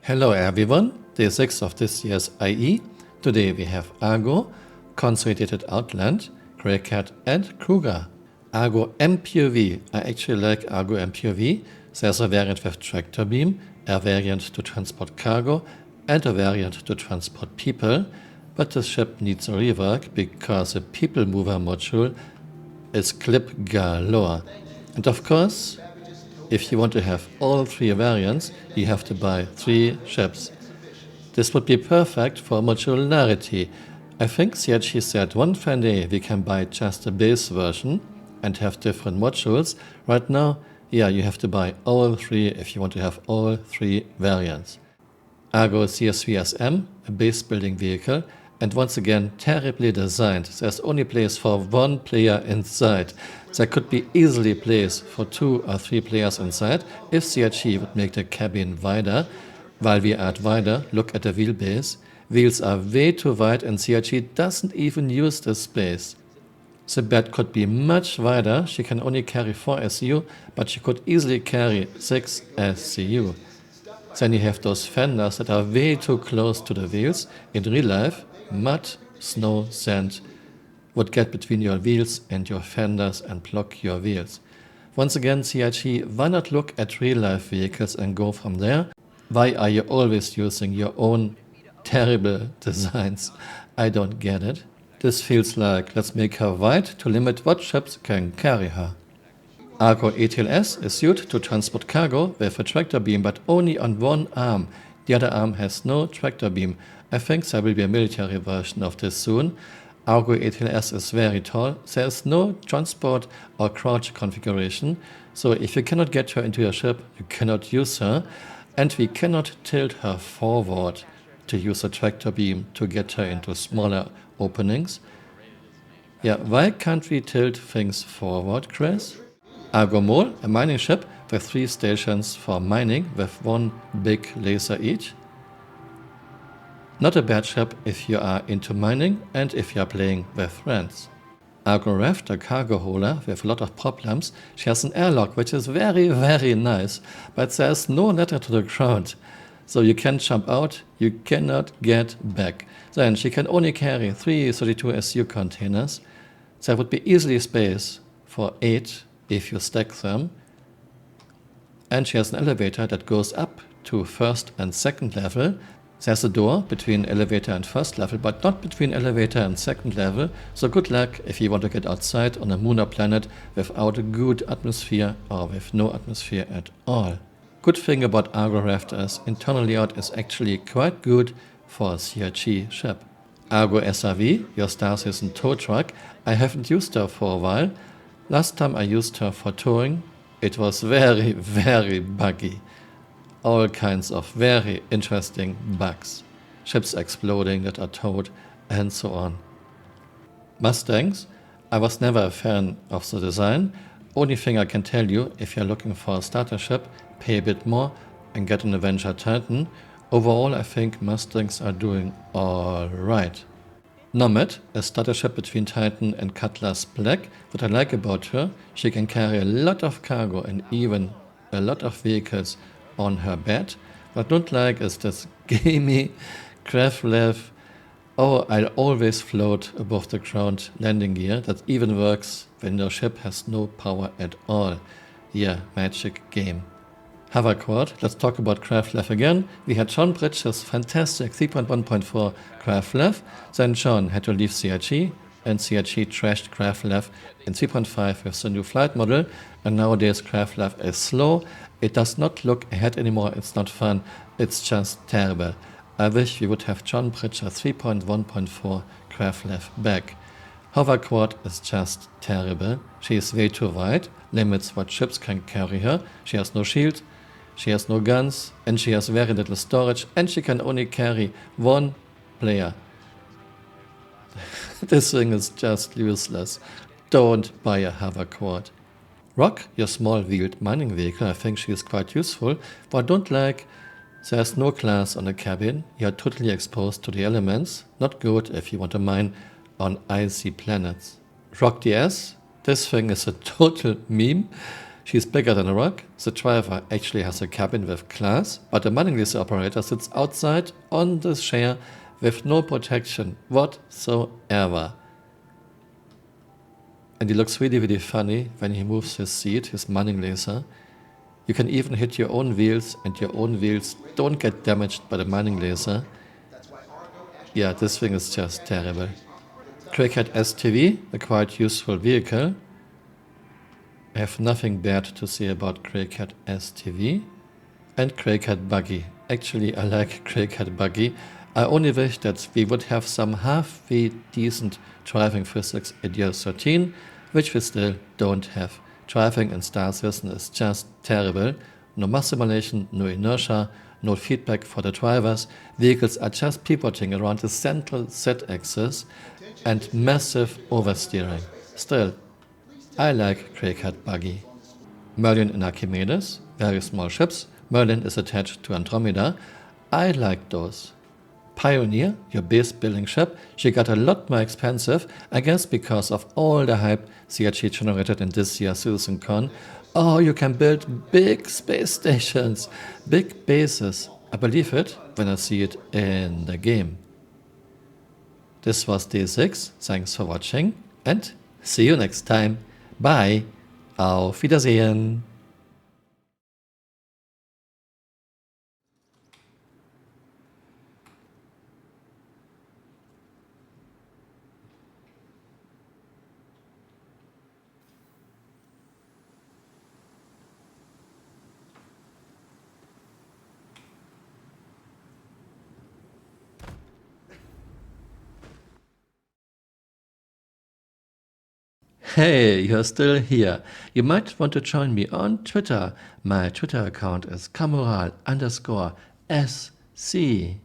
Hello everyone, day 6 of this year's IE. Today we have Argo, Consolidated Outland, GreyCat and Kruger. Argo MPOV, I actually like Argo MPOV. There's a variant with tractor beam, a variant to transport cargo and a variant to transport people. But the ship needs a rework because the people mover module is clip galore. And of course, if you want to have all three variants, you have to buy 3 ships. This would be perfect for modularity. I think CRG said one fine day we can buy just the base version and have different modules. Right now, yeah, you have to buy all 3 if you want to have all 3 variants. Argo CSV-SM, a base building vehicle, and once again terribly designed. There's only place for 1 player inside. There could be easily place for 2 or 3 players inside if CRG would make the cabin wider. While we add wider, look at the wheelbase. Wheels are way too wide and CRG doesn't even use this space. The bed could be much wider. She can only carry 4 SCU, but she could easily carry 6 SCU. Then you have those fenders that are way too close to the wheels. In real life, mud, snow, sand would get between your wheels and your fenders and block your wheels. Once again, CRG, why not look at real life vehicles and go from there? Why are you always using your own terrible designs? I don't get it. This feels like let's make her wide to limit what ships can carry her. Argo ATLS is suited to transport cargo with a tractor beam but only on one arm. The other arm has no tractor beam. I think there will be a military version of this soon. Argo ATLS is very tall. There is no transport or crouch configuration. So if you cannot get her into your ship, you cannot use her. And we cannot tilt her forward to use a tractor beam to get her into smaller openings. Yeah, why can't we tilt things forward, Chris? Argo Mole, a mining ship with 3 stations for mining with 1 big laser each. Not a bad ship if you are into mining and if you are playing with friends. Argo Raft, a cargo holder with a lot of problems. She has an airlock which is very nice, but there's no ladder to the ground. So you can jump out, you cannot get back. Then she can only carry 3 32 SU containers. There would be easily space for 8 if you stack them. And she has an elevator that goes up to 1st and 2nd level. There's a door between elevator and 1st level, but not between elevator and 2nd level. So good luck if you want to get outside on a moon or planet without a good atmosphere or with no atmosphere at all. Good thing about Argo Raft is internal layout is actually quite good for a CRG ship. Argo SRV, your Star Citizen tow truck. I haven't used her for a while. Last time I used her for towing, it was very buggy. All kinds of very interesting bugs. Ships exploding that are towed and so on. Mustangs, I was never a fan of the design. Only thing I can tell you, if you're looking for a starter ship, pay a bit more and get an Avenger Titan. Overall, I think Mustangs are doing alright. Nomad, a starter ship between Titan and Cutlass Black. What I like about her, she can carry a lot of cargo and even a lot of vehicles on her bed. What I don't like is this gamey Kraflev, oh, I'll always float above the ground landing gear that even works when your ship has no power at all. Yeah, magic game. Hover quad, let's talk about Kraflev again. We had John Bridges' fantastic 3.1.4 Kraflev. Then John had to leave CRG and CRG trashed Kraflev in 3.5 with the new flight model. And nowadays Kraflev is slow. It does not look ahead anymore. It's not fun. It's just terrible. I wish we would have John Bridges 3.1.4 Kraflev back. Hover quad is just terrible. She is way too wide, limits what ships can carry her. She has no shield, she has no guns, and she has very little storage, and she can only carry 1 player. This thing is just useless. Don't buy a hover quad. Rock, your small wheeled mining vehicle, I think she is quite useful, but I don't like there's no glass on the cabin. You are totally exposed to the elements. Not good if you want to mine on icy planets. Rock DS, this thing is a total meme. She's bigger than a rock. The driver actually has a cabin with glass, but the running laser operator sits outside on the chair with no protection whatsoever. And he looks really, really funny when he moves his seat, his running laser. You can even hit your own wheels, and your own wheels don't get damaged by the running laser. Yeah, this thing is just terrible. GreyCat STV, a quite useful vehicle. I have nothing bad to say about GreyCat STV. And GreyCat Buggy. Actually, I like GreyCat Buggy. I only wish that we would have some halfway decent driving physics in year 13, which we still don't have. Driving in Star Citizen is just terrible. No mass simulation, no inertia, no feedback for the drivers. Vehicles are just pivoting around the central Z-axis and massive oversteering. Still, I like GreyCat Buggy. Merlin and Archimedes, very small ships. Merlin is attached to Andromeda. I like those. Pioneer, your base building ship, she got a lot more expensive, I guess because of all the hype CRG generated in this year's CitizenCon. Oh, you can build big space stations, big bases. I believe it when I see it in the game. This was day 6, thanks for watching and see you next time. Bye, auf Wiedersehen. Hey, you're still here. You might want to join me on Twitter. My Twitter account is Camural_SC.